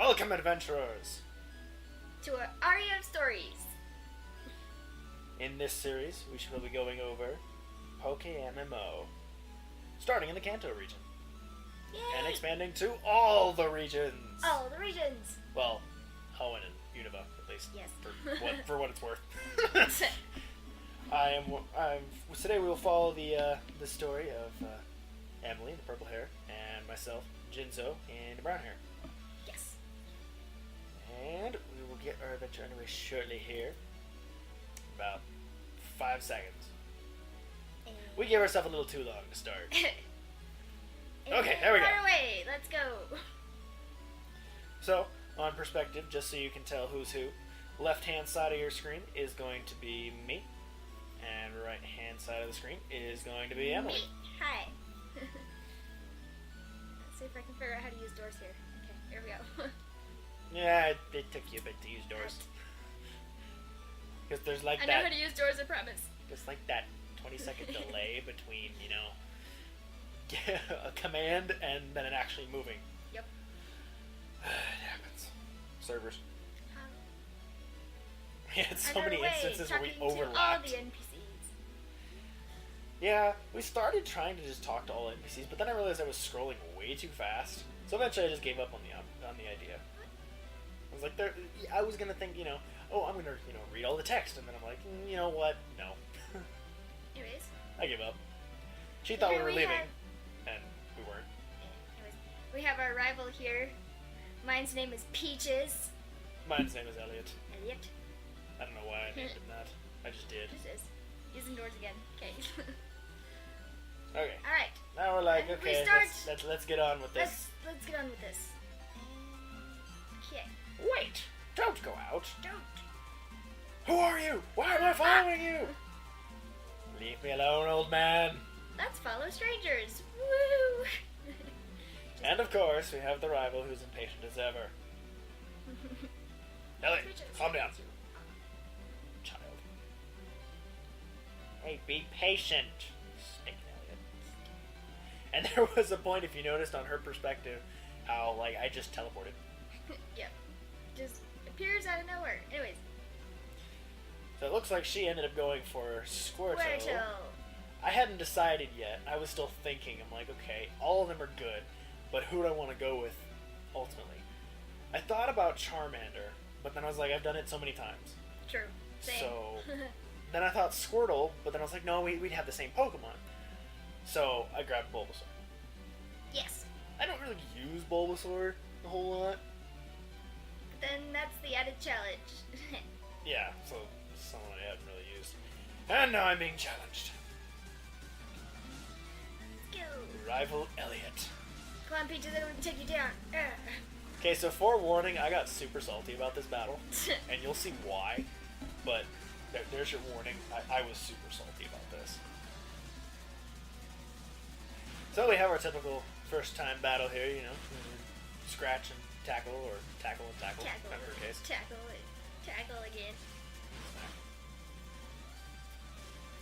Welcome, adventurers! To our aria of stories. In this series, we shall be going over PokeMMO, starting in the Kanto region, Yay! and expanding to all the regions! All the regions! Well, Hoenn and Unova, at least. Yes. For what it's worth. Today we will follow the story of Emily in the purple hair, and myself, Jinzo, in the brown hair. Yes. And we will get our adventure underway shortly here. About 5 seconds. We gave ourselves a little too long to start. Okay, there we go. Right away, let's go. So, on perspective, just so you can tell who's who, left-hand side of your screen is going to be me, and right-hand side of the screen is going to be Emily. Me. Hi. Let's see if I can figure out how to use doors here. Okay, here we go. Yeah, it took you a bit to use doors. Because there's like I that. know how to use doors, I promise. There's like that 20-second delay between, a command and then it actually moving. Yep. It happens. Servers. Um, We had so many Underway, instances where we talking to all overlapped. the NPCs. Yeah, we started trying to just talk to all NPCs, but then I realized I was scrolling way too fast. So eventually I just gave up on the idea. I was like, I was gonna think, oh, I'm gonna, read all the text, and then I'm like, you know what? No. Anyways. I give up. She thought we were leaving, and we weren't. Anyways, we have our rival here. Mine's name is Peaches. Mine's name is Elliot. Elliot. I don't know why I named him that. I just did. This is using doors again. Okay. Okay. All right. Now we're like, And we okay, start- let's get on with this. Let's get on with this. Okay. Wait! Don't go out! Don't. Who are you? Why am I following you? Leave me alone, old man. Let's follow strangers. Woo! And of course, we have the rival who's impatient as ever. Elliot, Switches. calm down. Child. Hey, be patient. Stinking Elliot. And there was a point, if you noticed on her perspective, how, I just teleported. Yep. Just appears out of nowhere. Anyways. So it looks like she ended up going for Squirtle. Squirtle. I hadn't decided yet. I was still thinking. I'm like, okay, all of them are good, but who do I want to go with ultimately? I thought about Charmander, but then I was like, I've done it so many times. True. Same. So then I thought Squirtle, but then I was like, no, we'd have the same Pokemon. So I grabbed Bulbasaur. Yes. I don't really use Bulbasaur a whole lot. But then that's the added challenge. Yeah, so someone I haven't really used. And now I'm being challenged. Let's go. Rival Elliot. Come on, Peaches, I'm going to take you down. Okay, so forewarning, I got super salty about this battle, and you'll see why, but there's your warning. I was super salty about this. So we have our typical first-time battle here, scratch and tackle, or tackle and tackle, Tackle. in her case. Tackle it. Tackle again.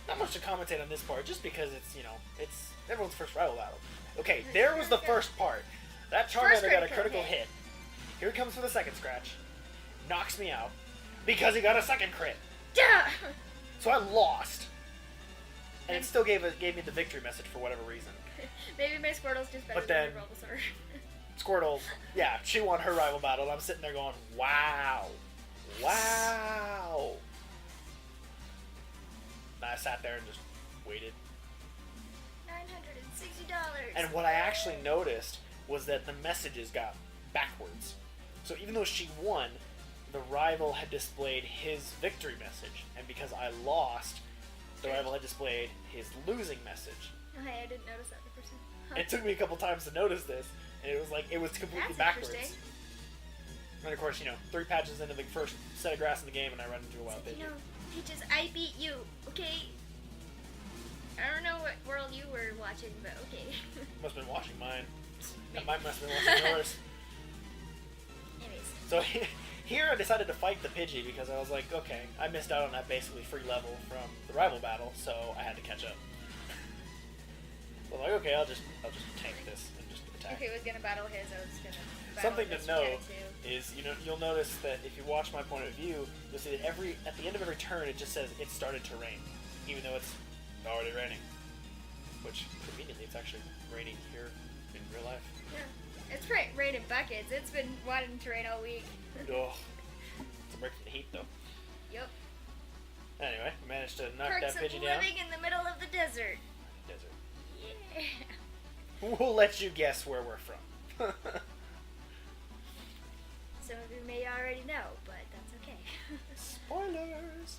Not much to commentate on this part, just because it's, it's everyone's first rival battle. Okay, there was the first part. That Charmander got a critical hit. Here he comes for the second scratch. Knocks me out. Because he got a second crit. Duh! So I lost. And it still gave me the victory message for whatever reason. Maybe my Squirtle's just better But than then- your Bulbasaur. Squirtle, yeah, she won her rival battle, and I'm sitting there going, wow. Wow. And I sat there and just waited. $960. And what I actually noticed was that the messages got backwards. So even though she won, the rival had displayed his victory message. And because I lost, the rival had displayed his losing message. Oh, hey, I didn't notice that the first time. Huh. It took me a couple times to notice this, and it was completely That's backwards. interesting. And of course, 3 patches into the first set of grass in the game, and I run into a wild Pidgey. Peaches, I beat you, okay? I don't know what world you were watching, but okay. Must have been watching mine. Maybe. And mine must have been watching yours. Anyways. So here I decided to fight the Pidgey because I was like, okay, I missed out on that basically free level from the rival battle, so I had to catch up. So I'm like, okay, I'll just tank this and just attack. If he was gonna battle his, I was gonna battle Something to this note too. is, you'll notice that if you watch my point of view, you'll see that at the end of every turn, it just says it started to rain, even though it's already raining. Which, conveniently, it's actually raining here in real life. Yeah. It's raining buckets. It's been wanting to rain all week. Ugh. It's a break from the heat, though. Yep. Anyway, I managed to knock Perks that Pidgey of down. living in the middle of the desert. Desert. Yeah. We'll let you guess where we're from. Some of you may already know, but that's okay. Spoilers!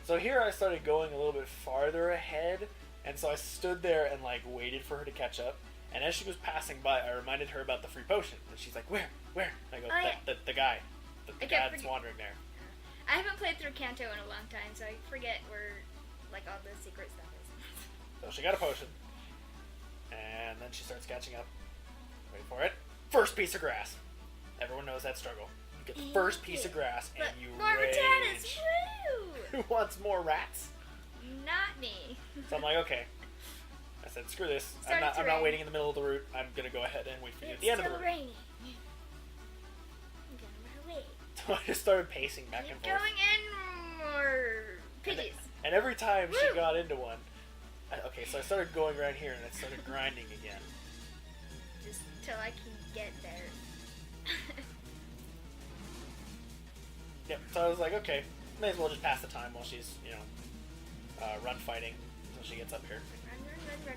So here I started going a little bit farther ahead, and so I stood there and like waited for her to catch up. And as she was passing by, I reminded her about the free potion, and she's like, "Where? Where?" And I go, Oh, yeah. "The guy, the guy that's wandering there." I haven't played through Kanto in a long time, so I forget where like all the secret stuff is. So she got a potion, and then she starts catching up. Wait for it. First piece of grass. Everyone knows that struggle. You get the first piece of grass, and you more rage. Rattatas, woo! Who wants more rats? Not me. So I'm like, okay. I said, screw this. I'm not waiting in the middle of the route. I'm gonna go ahead and wait for you at the end of the route. Raining. I'm gonna wait. So I just started pacing back and forth. Going in more Pidgeys. And every time she got into one, okay, so I started going right here and it started grinding again. Just till I can get there. Yep. So I was like, okay, may as well just pass the time while she's, run fighting until she gets up here. Run.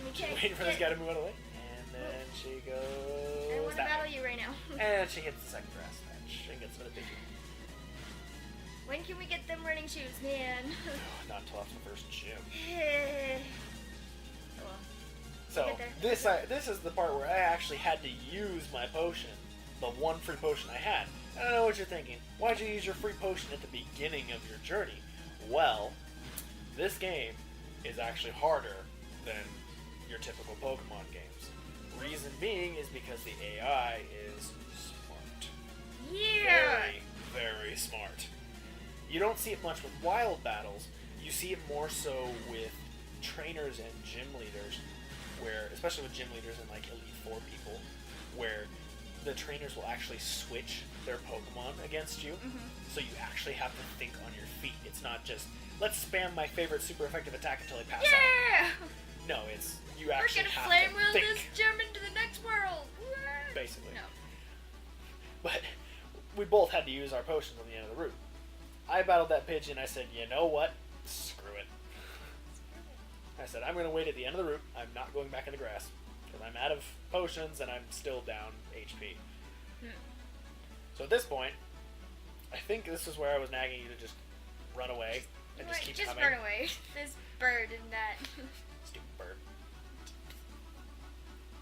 And she's waiting for this guy to move out of the way. And then she goes. I want to battle you right now. And she hits the second grass patch and gets another Pidgey. When can we get them running shoes, man? Not until after the first gym. Well, So this is the part where I actually had to use my potion, the one free potion I had. I don't know what you're thinking. Why'd you use your free potion at the beginning of your journey? Well, this game is actually harder than your typical Pokemon games. Reason being is because the AI is smart. Yeah. Very, very smart. You don't see it much with wild battles. You see it more so with trainers and gym leaders, where, especially with gym leaders and like Elite Four people, where the trainers will actually switch their Pokemon against you, so you actually have to think on your feet. It's not just, let's spam my favorite super effective attack until I pass out. No, it's, you actually have to think. We're gonna flame wheel this gym into the next world! Basically. No. But we both had to use our potions on the end of the route. I battled that Pidgey and I said, you know what? Screw it. I said, I'm going to wait at the end of the route. I'm not going back in the grass. Because I'm out of potions and I'm still down HP. So at this point, I think this is where I was nagging you to just run away and just keep coming. Just run away. This bird and that. Stupid bird.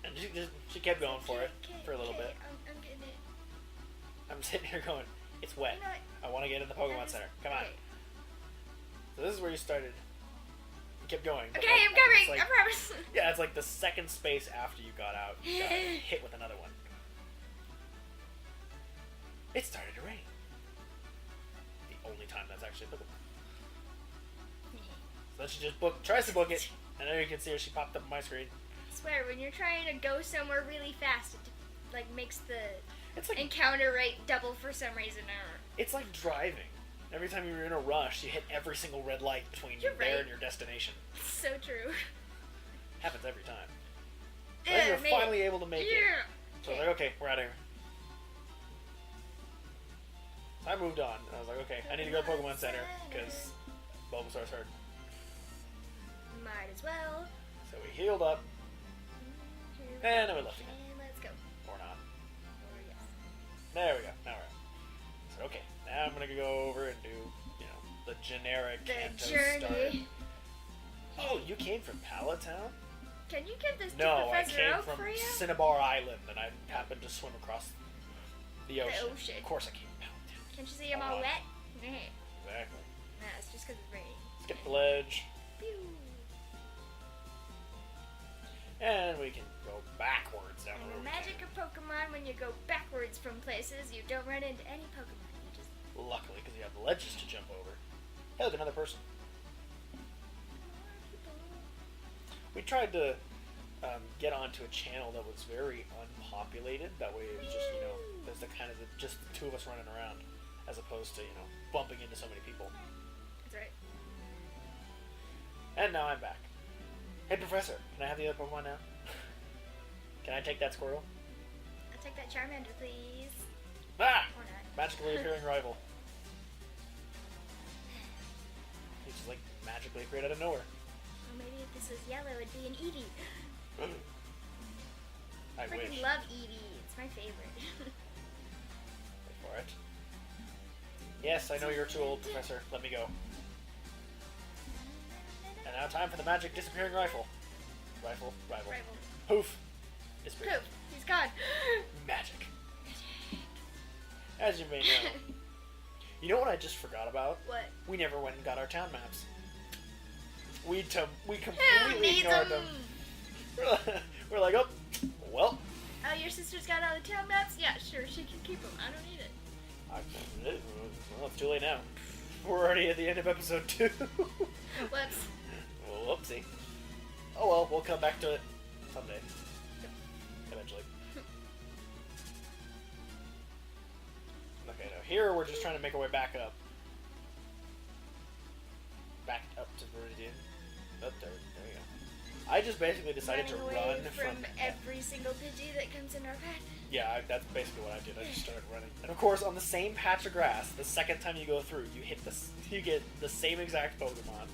And she kept going for it for a little bit. I'm getting it. I'm sitting here going, it's wet. You know what? I want to get in the Pokemon Center. Come on. Okay. So this is where you started. You kept going. Okay, I'm coming. Like, I promise. Yeah, it's like the second space after you got out, you got hit with another one. It started to rain. The only time that's actually applicable. So then she just tries to book it, and there you can see her. She popped up on my screen. I swear, when you're trying to go somewhere really fast, it like makes the It's like encounter rate double for some reason. It's like driving. Every time you're in a rush, you hit every single red light between there and your destination. So true. Happens every time. Then you're finally able to make it. So I was like, okay, we're out of here. So I moved on. I was like, okay, I need to go to Pokemon Center because Bulbasaur's hurt. Might as well. So we healed up, and then we left again. And let's go. Or not. Or yes. There we go. Now we're out. So okay, now I'm gonna go over and do, the generic Kanto start. Journey. Oh, you came from Palatown? Can you give this to No, I Professor came Oak from for you? Cinnabar Island, and I happened to swim across the ocean. ocean. Of course I came from Palatown. Can't you see I'm all wet? Nah, Exactly. it's just because it's raining. Skip the ledge, Pew. and we can go backwards down And the road. the magic of Pokemon, when you go backwards from places, you don't run into any Pokemon. You just... Luckily, because you have the ledges to jump over. Hey, look, another person. We tried to get onto a channel that was very unpopulated. That way, it was just there's just the two of us running around, as opposed to bumping into so many people. That's right. And now I'm back. Hey, Professor, can I have the other Pokemon now? Can I take that Squirtle? I'll take that Charmander, please. Ah! Or not. Magically appearing rival. He's just like magically appeared out of nowhere. Or maybe if this was yellow, it'd be an Eevee. I freaking wish. love Eevee. It's my favorite. Wait for it. Yes, I know you're too old, Professor. Let me go. And now time for the magic disappearing rifle. Rival. Poof. Disappeared. Poof. He's gone. Magic. As you may know. You know what I just forgot about? What? We never went and got our town maps. We Who completely needs ignored them? We're like, oh, well. Oh, your sister's got all the town maps? Yeah, sure. She can keep them. I don't need it. Well, it's too late now. We're already at the end of episode 2. Whoops. Well, whoopsie. Oh well, we'll come back to it someday. Eventually. Okay, now here we're just trying to make our way back up. Back up to Viridian. Oh, there you go. I just basically decided to Running run away from every single Pidgey that comes in our path. Yeah, that's basically what I did. I just started running. And of course, on the same patch of grass, the second time you go through, you get the same exact Pokemon.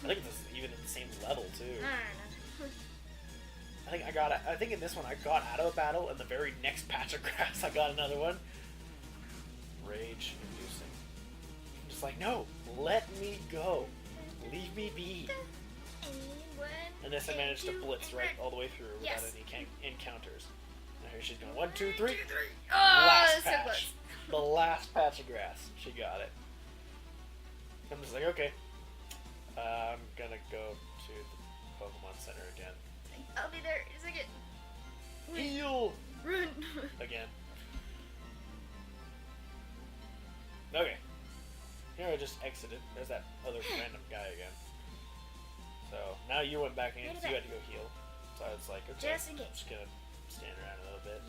I think it's even at the same level too. I don't know. I think in this one I got out of a battle, and the very next patch of grass I got another one. Rage inducing. I'm just like, no, let me go. Leave me be. And this I managed to blitz right all the way through without any encounters. Now here she's going 1, 2, 3. Oh, Last so patch. close. The last patch of grass. She got it. I'm just like, okay. I'm gonna go to the Pokemon Center again. I'll be there in a second. Heal! Run. Again. Okay. Here I just exited. There's that other random guy again. So now you went back in because you had to go heal. So I was like, okay, Just in case. I'm just gonna stand around a little bit.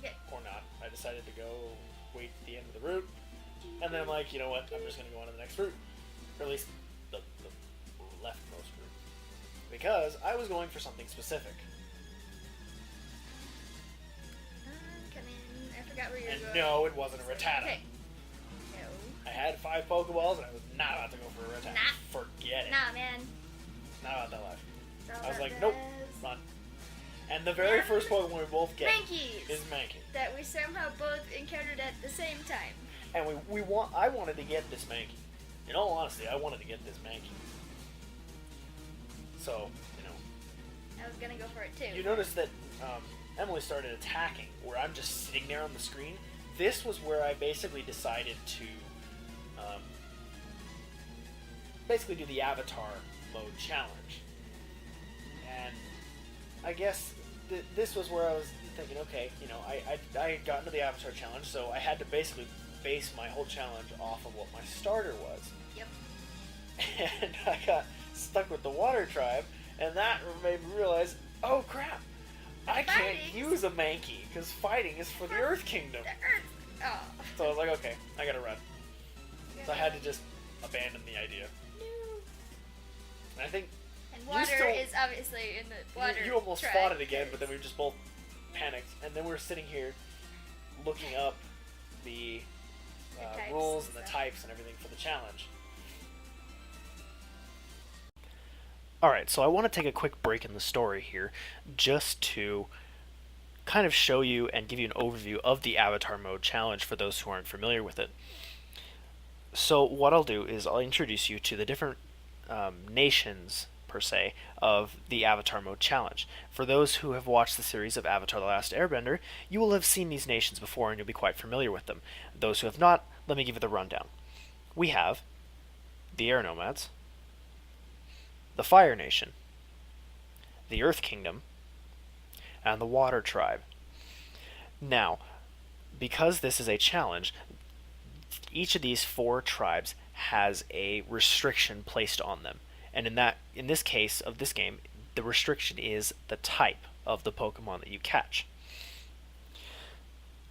Okay. Or not. I decided to go wait at the end of the route. And then I'm like, you know what? I'm just gonna go on to the next route. Or at least the leftmost route. Because I was going for something specific. Come in. I forgot where you were And going. no, it wasn't a Rattata. Okay. No. I had 5 Pokeballs and I was not about to go for a Rattata. Nah. Forget it. Nah, man. Not about that life. It's all I was about like, nope, those run. And the very first Pokemon we both get Mankeys. is Mankey. That we somehow both encountered at the same time. And I wanted to get this Mankey. In all honesty, I wanted to get this Mankey. So, I was gonna go for it too. you notice that Emily started attacking, where I'm just sitting there on the screen. This was where I basically decided to basically do the Avatar mode challenge. And I guess this was where I was thinking, okay, I had gotten to the Avatar challenge, so I had to basically base my whole challenge off of what my starter was. Yep. And I got stuck with the Water Tribe, and that made me realize, oh crap, I can't use a Mankey, because fighting is for the Earth Kingdom. The Earth. Oh. So I was like, okay, I gotta run. So I had to just abandon the idea. No. And I think And water is obviously in the water. you almost tribe, fought it again, but then we just both panicked, and then we were sitting here looking up the types rules and and the stuff. types and everything for the challenge. Alright, so I want to take a quick break in the story here, just to kind of show you and give you an overview of the Avatar Mode challenge for those who aren't familiar with it. So what I'll do is I'll introduce you to the different nations, per se, of the Avatar Mode challenge. For those who have watched the series of Avatar: The Last Airbender, you will have seen these nations before and you'll be quite familiar with them. Those who have not, let me give you the rundown. We have the Air Nomads, the Fire Nation, the Earth Kingdom, and the Water Tribe. Now, because this is a challenge, each of these 4 tribes has a restriction placed on them. And in this case of this game, the restriction is the type of the Pokemon that you catch.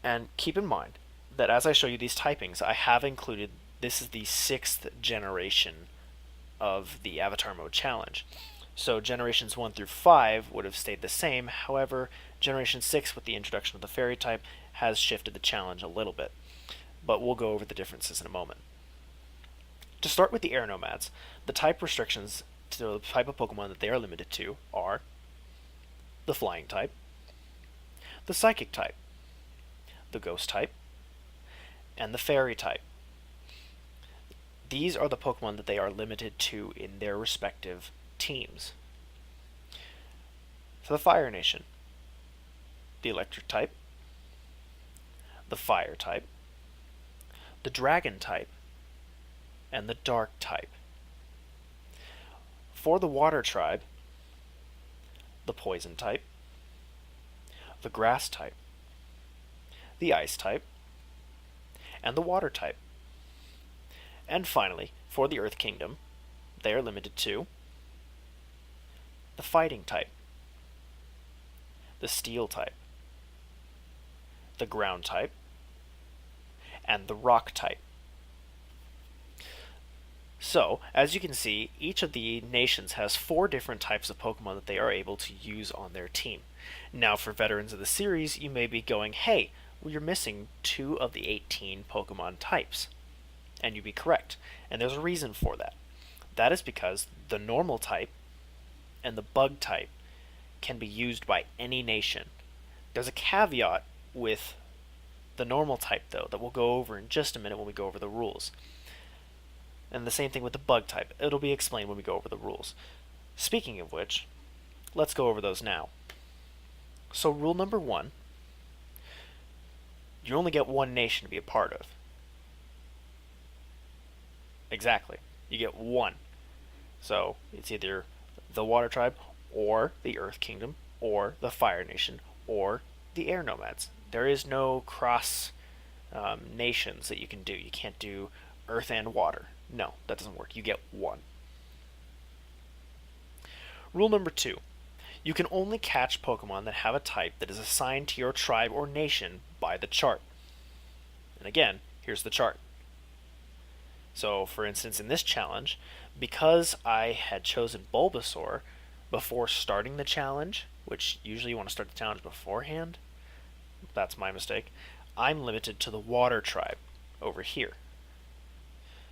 And keep in mind that as I show you these typings, I have included, this is the 6th generation of the Avatar Mode Challenge. So generations 1 through 5 would have stayed the same. However, generation 6 with the introduction of the fairy type has shifted the challenge a little bit. But we'll go over the differences in a moment. To start with the air nomads, the type restrictions to the type of Pokemon that they are limited to are the flying type, the psychic type, the ghost type, and the fairy type. These are the Pokemon that they are limited to in their respective teams. For the Fire Nation, the electric type, the fire type, the dragon type, and the dark type. For the water tribe, the poison type, the grass type, the ice type, and the water type. And finally, for the Earth Kingdom, they are limited to the fighting type, the steel type, the ground type, and the rock type. So, as you can see, each of the nations has 4 different types of Pokemon that they are able to use on their team. Now, for veterans of the series, you may be going, hey, well, you're missing 2 of the 18 Pokemon types. And you'd be correct. And there's a reason for that. That is because the normal type and the bug type can be used by any nation. There's a caveat with the normal type, though, that we'll go over in just a minute when we go over the rules. And the same thing with the bug type. It'll be explained when we go over the rules. Speaking of which, let's go over those now. So rule number 1, you only get 1 nation to be a part of. Exactly. You get 1. So it's either the Water Tribe, or the Earth Kingdom, or the Fire Nation, or the Air Nomads. There is no cross nations that you can do. You can't do Earth and Water. No, that doesn't work. You get 1. Rule number 2. You can only catch Pokemon that have a type that is assigned to your tribe or nation by the chart. And again, here's the chart. So, for instance, in this challenge, because I had chosen Bulbasaur before starting the challenge, which usually you want to start the challenge beforehand, that's my mistake, I'm limited to the Water Tribe over here.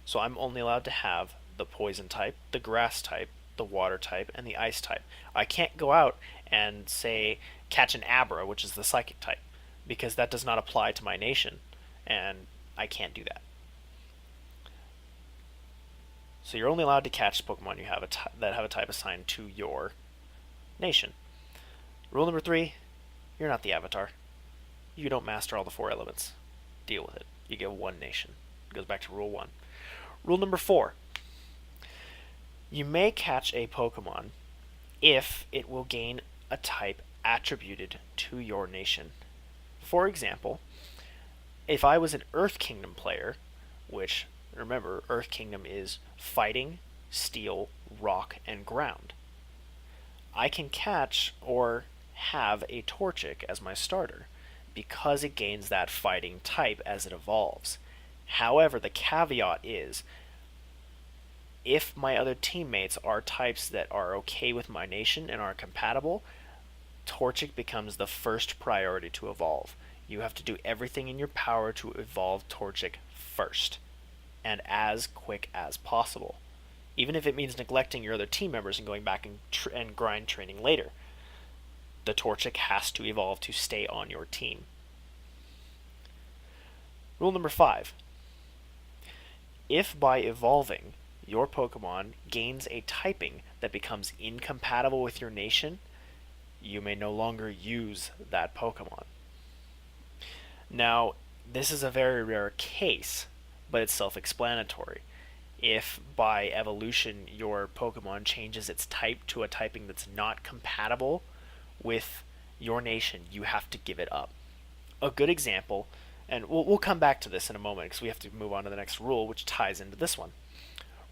So I'm only allowed to have the Poison type, the Grass type, the Water type, and the Ice type. I can't go out and, say, catch an Abra, which is the Psychic type, because that does not apply to my nation, and I can't do that. So you're only allowed to catch Pokemon you have that have a type assigned to your nation. Rule number 3, you're not the Avatar. You don't master all the 4 elements. Deal with it. You get 1 nation. It goes back to rule 1. Rule number 4, you may catch a Pokemon if it will gain a type attributed to your nation. For example, if I was an Earth Kingdom player, which, remember, Earth Kingdom is fighting, steel, rock, and ground, I can catch or have a Torchic as my starter because it gains that fighting type as it evolves. However, the caveat is, if my other teammates are types that are okay with my nation and are compatible, Torchic becomes the first priority to evolve. You have to do everything in your power to evolve Torchic first, and as quick as possible. Even if it means neglecting your other team members and going back and grind training later. The Torchic has to evolve to stay on your team. Rule number 5. If by evolving, your Pokemon gains a typing that becomes incompatible with your nation, you may no longer use that Pokemon. Now, this is a very rare case, but it's self-explanatory. If by evolution your Pokemon changes its type to a typing that's not compatible with your nation, you have to give it up. A good example, and we'll come back to this in a moment because we have to move on to the next rule, which ties into this one.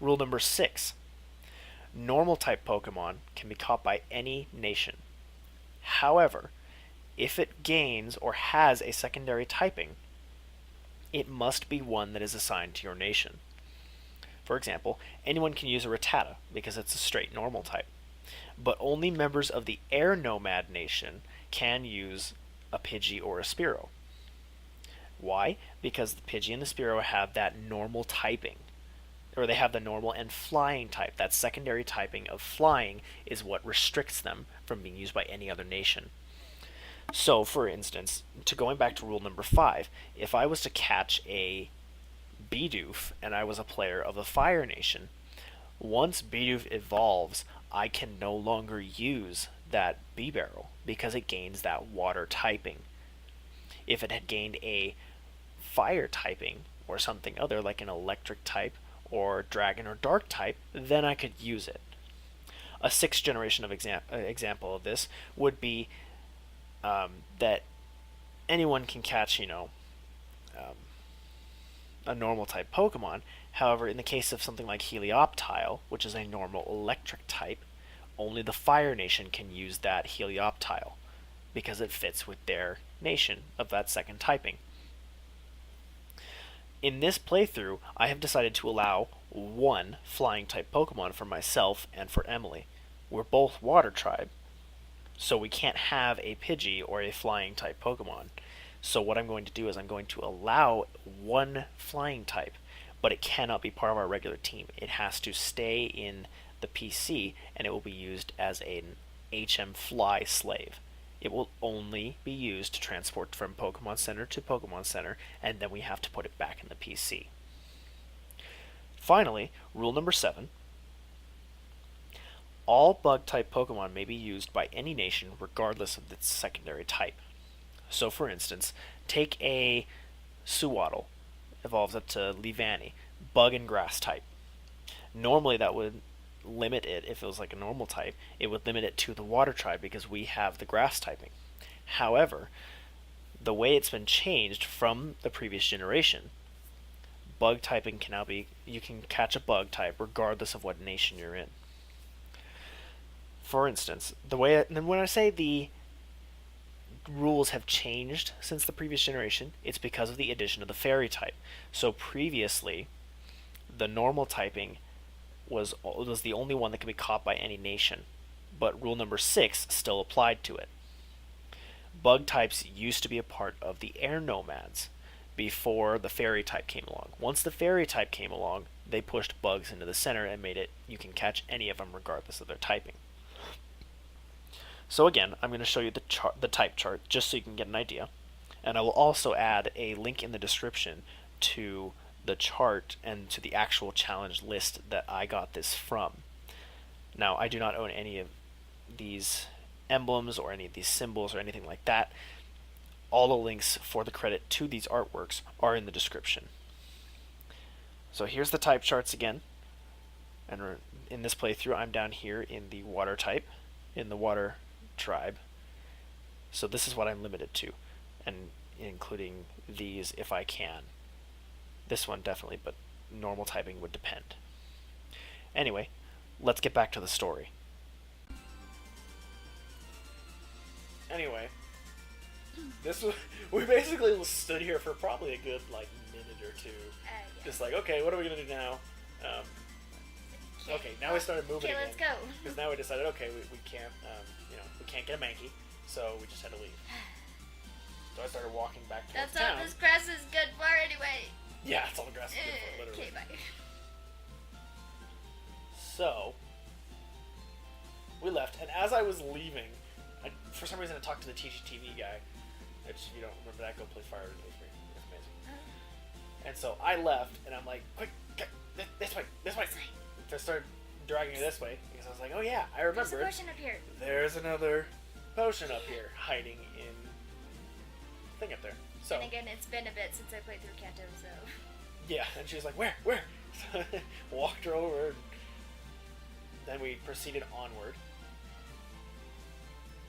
Rule number 6. Normal type Pokemon can be caught by any nation. However, if it gains or has a secondary typing, it must be one that is assigned to your nation. For example, anyone can use a Rattata because it's a straight normal type, but only members of the Air Nomad nation can use a Pidgey or a Spearow. Why? Because the Pidgey and the Spearow have that normal typing, or they have the normal and flying type. That secondary typing of flying is what restricts them from being used by any other nation. So, for instance, going back to rule number 5, if I was to catch a Bidoof and I was a player of the Fire Nation, once Bidoof evolves, I can no longer use that B-Barrel because it gains that water typing. If it had gained a fire typing or something other like an electric type or dragon or dark type, then I could use it. A 6th generation of example of this would be that anyone can catch, a normal type Pokemon. However, in the case of something like Helioptile, which is a normal electric type, only the Fire Nation can use that Helioptile because it fits with their nation of that second typing. In this playthrough, I have decided to allow one flying type Pokemon for myself and for Emily. We're both water tribe, so we can't have a Pidgey or a flying type Pokemon. So what I'm going to do is I'm going to allow one flying type, but it cannot be part of our regular team. It has to stay in the PC, and it will be used as an HM Fly slave. It will only be used to transport from Pokemon Center to Pokemon Center, and then we have to put it back in the PC. Finally, rule number 7. All bug-type Pokemon may be used by any nation regardless of its secondary type. So, for instance, take a Suwaddle, evolves up to Leavanny, bug and grass type. Normally that would limit it, if it was like a normal type, it would limit it to the water tribe because we have the grass typing. However, the way it's been changed from the previous generation, bug typing can now be, you can catch a bug type regardless of what nation you're in. For instance, and when I say the rules have changed since the previous generation, it's because of the addition of the fairy type. So previously, the normal typing was the only one that could be caught by any nation, but rule number 6 still applied to it. Bug types used to be a part of the air nomads before the fairy type came along. Once the fairy type came along, they pushed bugs into the center and made it you can catch any of them regardless of their typing. So again, I'm going to show you the type chart just so you can get an idea, and I will also add a link in the description to the chart and to the actual challenge list that I got this from. Now, I do not own any of these emblems or any of these symbols or anything like that. All the links for the credit to these artworks are in the description. So here's the type charts again, and in this playthrough I'm down here in the water type, in the water tribe. So this is what I'm limited to, and including these if I can. This one definitely, but normal typing would depend. Anyway, let's get back to the story. Anyway, we basically stood here for probably a good minute or two. Yeah. Just like, okay, what are we gonna do now? Okay, now we started moving again. Okay, let's go. Because now we decided, okay, we can't, we can't get a Mankey, so we just had to leave. So I started walking back towards town. That's all this grass is good for anyway. Yeah, that's all the grass is good for, literally. Okay, bye. So, we left, and as I was leaving, for some reason I talked to the TGTV guy. Which, if you don't remember that, go play Fire. It was amazing. And so I left, and I'm like, quick, this way. So I started dragging her this way, because I was like, oh yeah, I remember. There's a potion up here. There's another potion up here, hiding in the thing up there. So, and again, it's been a bit since I played through Kanto, so... Yeah, and she was like, where? So I walked her over, and then we proceeded onward.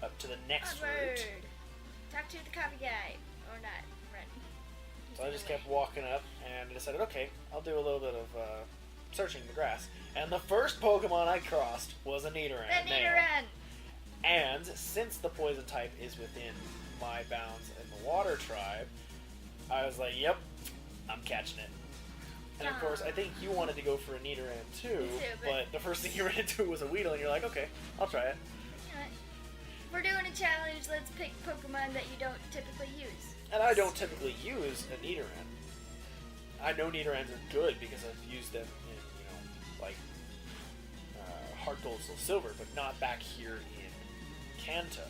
Up to the next route. Talk to the coffee guy. Or not, friend. So I just kept walking up, and I decided, okay, I'll do a little bit of searching the grass, and the first Pokemon I crossed was a Nidoran. The Nidoran! And since the poison type is within my bounds in the water tribe, I was like, yep, I'm catching it. And of course, I think you wanted to go for a Nidoran too, but the first thing you ran into was a Weedle, and you're like, okay, I'll try it. You know what? We're doing a challenge, let's pick Pokemon that you don't typically use. And I don't typically use a Nidoran. I know Nidorans are good because I've used them in, you know, like Heart Gold, Soul Silver, but not back here in Kanto.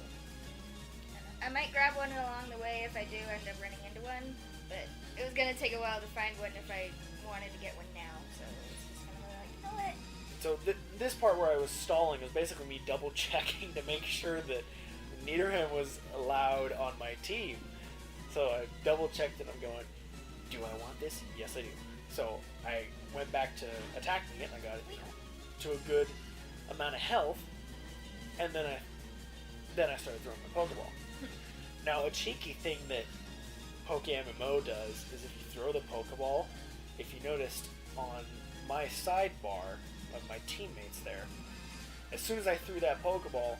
I might grab one along the way if I do end up running into one, but it was going to take a while to find one if I wanted to get one now, so it's just kind of like, you know what? So this part where I was stalling was basically me double checking to make sure that Nidoran was allowed on my team. So I double checked and I'm going, do I want this? Yes, I do. So I went back to attacking it and I got it, you know, to a good amount of health, and then I started throwing my Pokeball. Now, a cheeky thing that PokeMMO does is if you throw the Pokeball, if you noticed on my sidebar of my teammates there, as soon as I threw that Pokeball,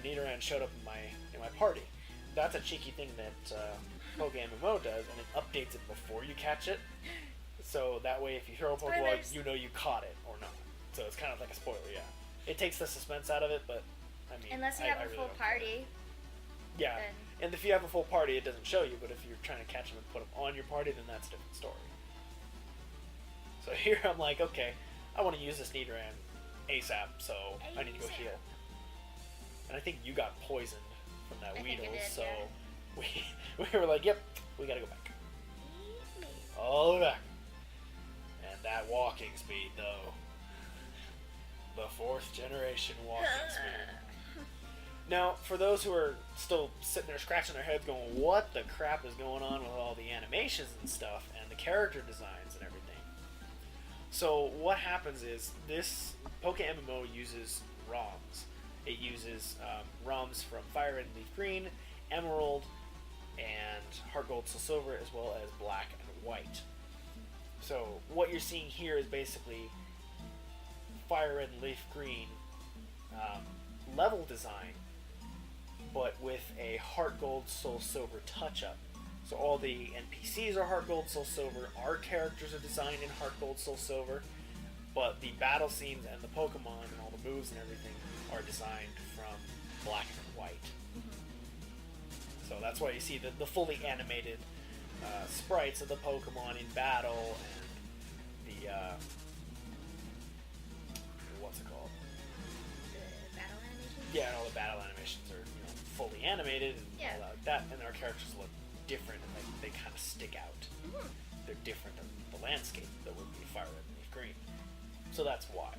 Nidoran showed up in my party. That's a cheeky thing that PokeMMO does, and it updates it before you catch it. So that way, if you throw a Pokeball, you know you caught it or not. So it's kind of like a spoiler, yeah. It takes the suspense out of it, but I mean, unless you have a really full don't party. Yeah, and if you have a full party, it doesn't show you, but if you're trying to catch them and put them on your party, then that's a different story. So here I'm like, okay, I want to use this Nidoran ASAP, so I need to go heal. And I think you got poisoned from that Weedle, so we were like, yep, we gotta go back. All the way back. And that walking speed, though. The 4th generation walking speed. Now, for those who are still sitting there scratching their heads going, what the crap is going on with all the animations and stuff, and the character designs and everything? So what happens is, this PokeMMO uses ROMs. It uses ROMs from Fire Red and Leaf Green, Emerald, and Heart Gold, Soul Silver, as well as Black and White. So what you're seeing here is basically Fire Red and Leaf Green level design, but with a Heart Gold, Soul Silver touch-up. So all the NPCs are Heart Gold, Soul Silver, our characters are designed in Heart Gold, Soul Silver, but the battle scenes and the Pokemon and all the moves and everything are designed from Black and White. So that's why you see the fully animated sprites of the Pokemon in battle, and the what's it called? The battle animations? Yeah, and all the battle animations are, you know, fully animated and all that like that, and our characters look different and they kind of stick out. Mm-hmm. They're different than the landscape that would be Fire Red and Leaf Green. So that's why.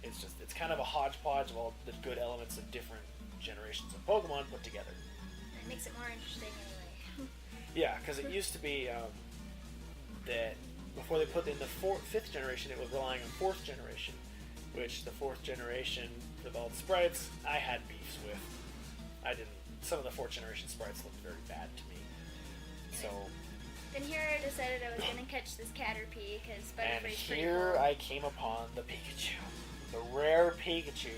It's kind of a hodgepodge of all the good elements of different generations of Pokemon put together. It makes it more interesting anyway. Yeah, because it used to be that before they put in the 5th generation, it was relying on 4th generation, which the 4th generation with all the sprites, I had beefs with. Some of the 4th generation sprites looked very bad to me. So. Then here I decided I was going to catch this Caterpie, because Butterfree's pretty cool. And here I came upon the Pikachu. The rare Pikachu.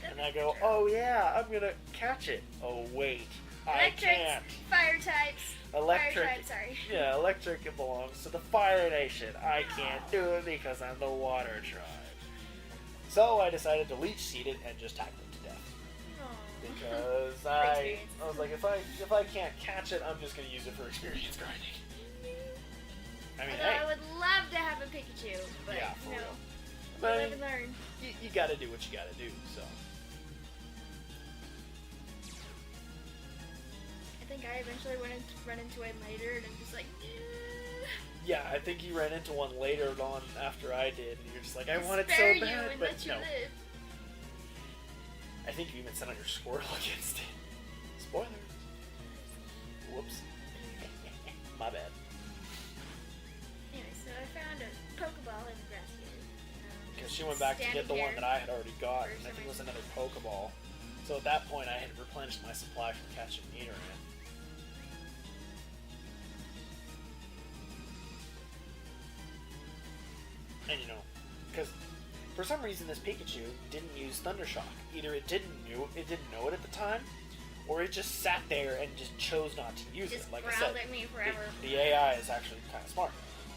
And I go, oh yeah, I'm going to catch it. Oh wait, I can't. Fire types. Electric. Fire type, sorry. Yeah, electric, it belongs to the Fire Nation. I can't do it because I'm the Water Tribe. So I decided to Leech Seed it and just tackle it to death. Because I was like, if I can't catch it, I'm just going to use it for experience grinding. I mean, I would love to have a Pikachu, but yeah, for real. But live and learn. You got to do what you got to do. So. I think I eventually run into one later, and I'm just like, yeah, I think you ran into one later on after I did, and you're just like, I want it so spare bad, you and but let you no. live. I think you even sent out your Squirtle against it. Spoilers. Whoops. My bad. Anyway, so I found a Pokeball in the grass here. Because she went back to get the one that I had already got, and I think it was another Pokeball. So at that point, I had replenished my supply from catching Nidoran. And you know, because for some reason this Pikachu didn't use Thunder Shock. Either it didn't know it at the time, or it just sat there and just chose not to use it. Like I said, at me forever. The AI is actually kind of smart.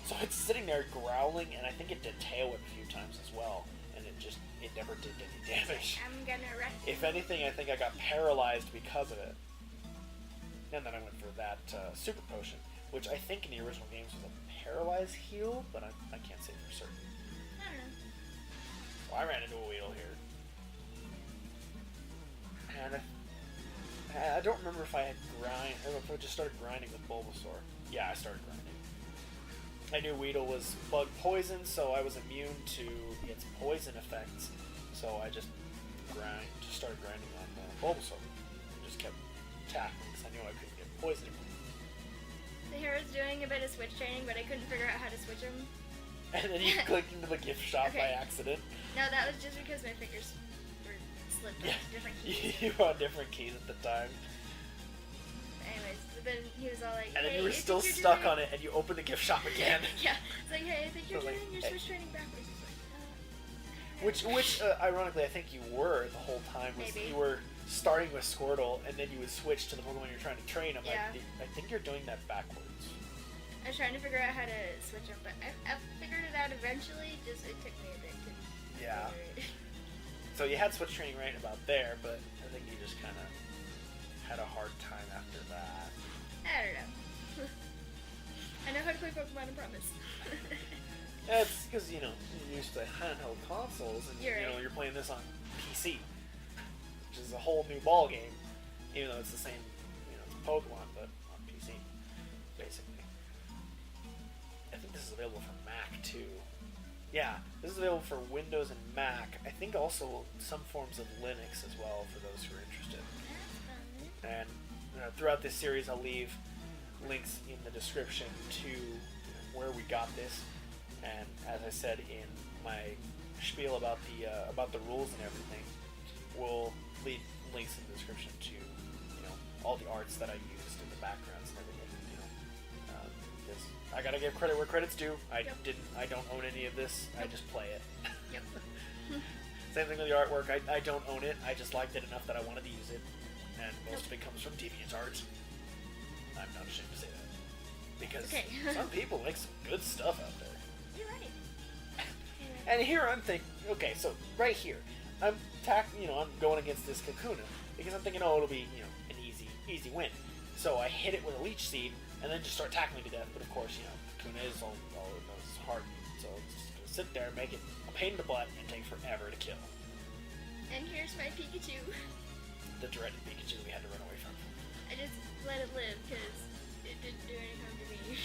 So it's sitting there growling, and I think it did tail whip a few times as well, and it never did any damage. I'm gonna wreck you. If anything, I think I got paralyzed because of it. And then I went for that Super Potion, which I think in the original games was a paralyzed heal, but I can't say for certain. I don't know. So I ran into a Weedle here. And I don't remember if I had or if I just started grinding with Bulbasaur. Yeah, I started grinding. I knew Weedle was bug poison, so I was immune to its poison effects. So I just started grinding on Bulbasaur. And just kept tackling because I knew I couldn't get poisoned. The hero's doing a bit of switch training, but I couldn't figure out how to switch him. And then you clicked into the gift shop by accident. No, that was just because my fingers were slipped on different keys. You were on different keys at the time. Anyways, but then he was all like, and then hey, you were still stuck on it, and you opened the gift shop again. Yeah, it's like, hey, I think you're So doing like, your switch training backwards. It's like, Which ironically, I think you were the whole time. Maybe. You were starting with Squirtle, and then you would switch to the Pokemon you're trying to train. I'm Yeah. like, I think you're doing that backwards. I was trying to figure out how to switch them, but I figured it out eventually. Just it took me a bit to Yeah. figure it. So you had switch training right about there, but I think you just kind of had a hard time after that. I don't know. I know how to play Pokemon, I promise. It's because, you're used to handheld consoles, and you're playing this on PC, which is a whole new ball game, even though it's the same, it's Pokemon, but on PC, basically. I think this is available for Mac too. Yeah, this is available for Windows and Mac. I think also some forms of Linux as well for those who are interested. And throughout this series, I'll leave links in the description to where we got this. And as I said in my spiel about the rules and everything, we'll leave links in the description to all the arts that I used in the backgrounds and everything. Because I gotta give credit where credit's due. I don't own any of this. I just play it. Yep. Same thing with the artwork. I don't own it. I just liked it enough that I wanted to use it, and most of it comes from deviantart. I'm not ashamed to say that because some people make some good stuff out there. You're right. And here I'm thinking, okay, so right here, I'm going against this Kakuna because I'm thinking, it'll be an easy win. So I hit it with a leech seed and then just start tackling to death. But of course, Kakuna is all it knows is hard, so it's just gonna sit there, make it a pain in the butt, and take forever to kill. And here's my Pikachu. The dreaded Pikachu we had to run away from. I just let it live because it didn't do any harm to me.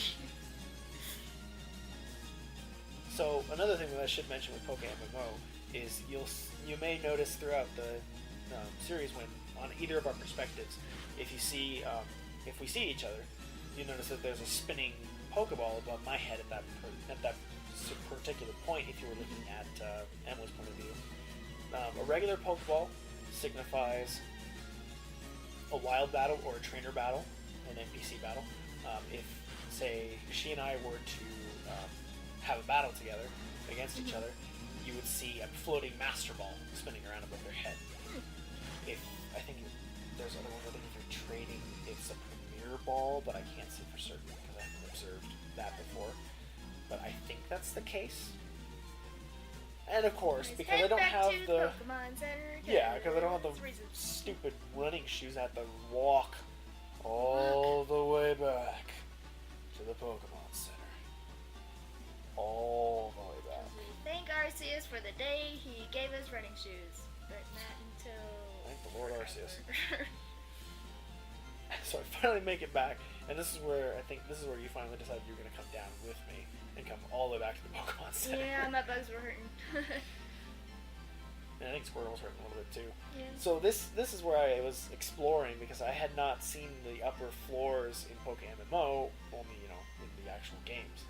So another thing that I should mention with PokeMMO is you may notice throughout the series when on either of our perspectives, if we see each other, you notice that there's a spinning Pokeball above my head at that particular point. If you were looking at Emily's point of view, a regular Pokeball signifies a wild battle or a trainer battle, an NPC battle. If say she and I were to have a battle together against each other, you would see a floating Master Ball spinning around above their head. I think there's other ones. I think if you're trading, it's a Premier Ball, but I can't say for certain because I haven't observed that before. But I think that's the case. And of course, because I don't have the because I don't have the stupid running shoes, I have to walk all the way back to the Pokemon Center. All the way back. Thank Arceus for the day he gave us running shoes, but not until. Thank the Lord Arceus. So I finally make it back, and this is where you finally decided you're going to come down with me and come all the way back to the Pokemon Center. Yeah, my bugs were hurting. And I think Squirtle was hurting a little bit too. Yeah. So this is where I was exploring because I had not seen the upper floors in PokeMMO, only in the actual games.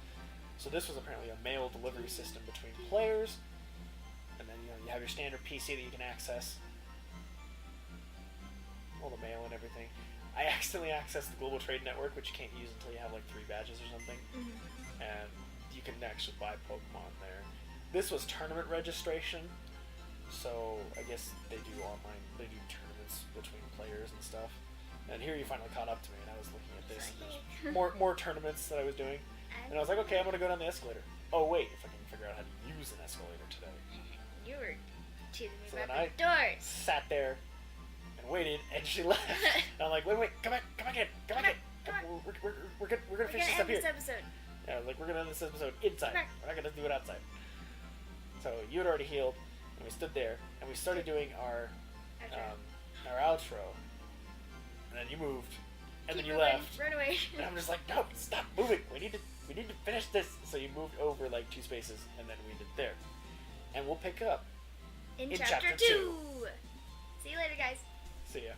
So this was apparently a mail delivery system between players, and then you have your standard PC that you can access all the mail and everything. I accidentally accessed the Global Trade Network, which you can't use until you have like 3 badges or something. Mm-hmm. And you can actually buy Pokemon there. This was tournament registration, so I guess they do tournaments between players and stuff. And here you finally caught up to me, and I was looking at this. And there's more tournaments that I was doing, and I was like, okay, I'm gonna go down the escalator. Oh wait, if I can figure out how to use an escalator today. You were teasing me So about then the I doors. sat there and waited, and she left. And I'm like, wait, come back in. Come on. We're gonna finish this up end here. this episode. Yeah, I was like, we're gonna end this episode inside. Come We're not gonna do it outside. So you had already healed, and we stood there, and we started doing our outro. And then you moved, and Keep then you moving. left. Run away. And I'm just like, no, stop moving. We need to finish this. So you moved over like 2 spaces, and then we did there. And we'll pick up In in chapter chapter 2. See you later, guys. See ya.